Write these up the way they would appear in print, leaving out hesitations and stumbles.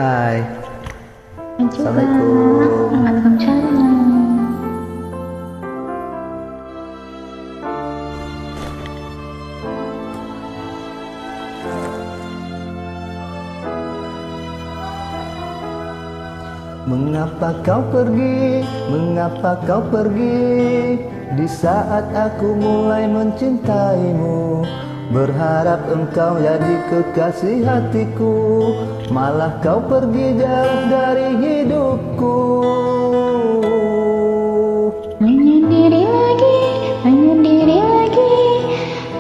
Hai, Juga. Assalamualaikum. Waalaikumsalam. Mengapa kau pergi, mengapa kau pergi di saat aku mulai mencintaimu? Berharap engkau jadi kekasih hatiku, malah kau pergi jauh dari hidupku. Menyendiri lagi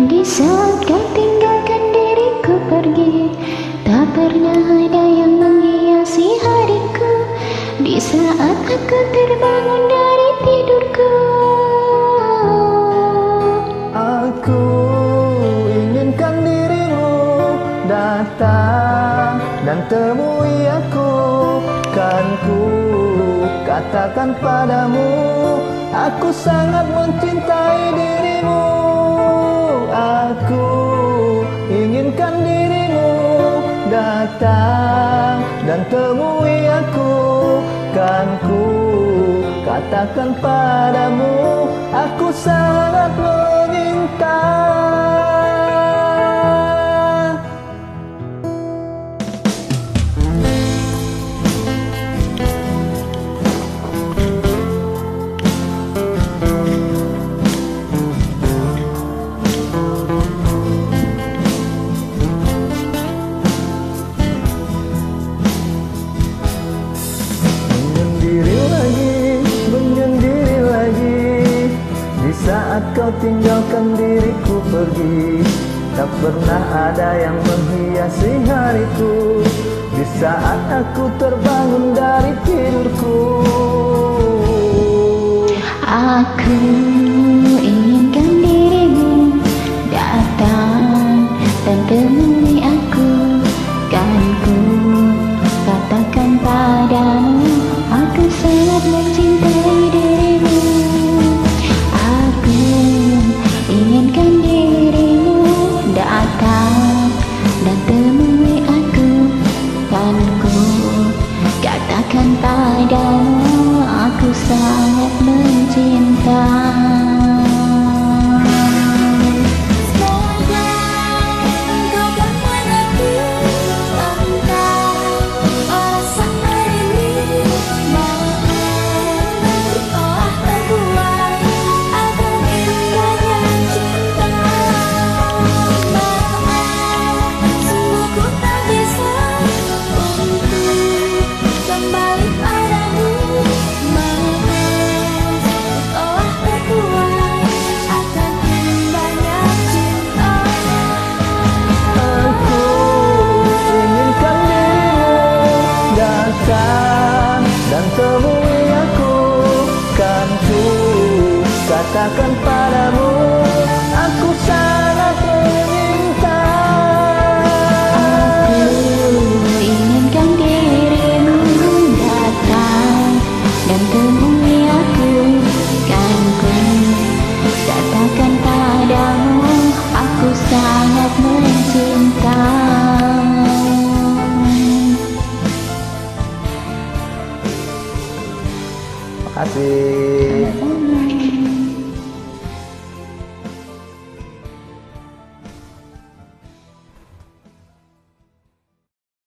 di saat kau tinggalkan diriku pergi. Tak pernah ada yang menghiasi hariku di saat aku terbangun dari tidurku. Aku inginkan dirimu datang dan temui aku. Kan ku katakan padamu, aku sangat mencintai dirimu. Aku inginkan dirimu datang dan temui aku. Kan ku katakan padamu, aku sangat meminta. Menyendiri lagi di saat kau tinggalkan diriku pergi. Tak pernah ada yang menghiasi hariku di saat aku terbangun dari tidurku. Aku inginkan dirimu datang dan temui aku. Kan ku katakan padamu, aku sangat mencintai dirimu. Aku inginkan dirimu datang dan temui aku. Kan ku katakan padamu, aku sangat mencinta. Dan temui aku. Kan ku katakan padamu, aku sangat meminta. Aku inginkan dirimu datang dan temui aku. Kan ku katakan padamu, aku sangat mencinta. Makasih.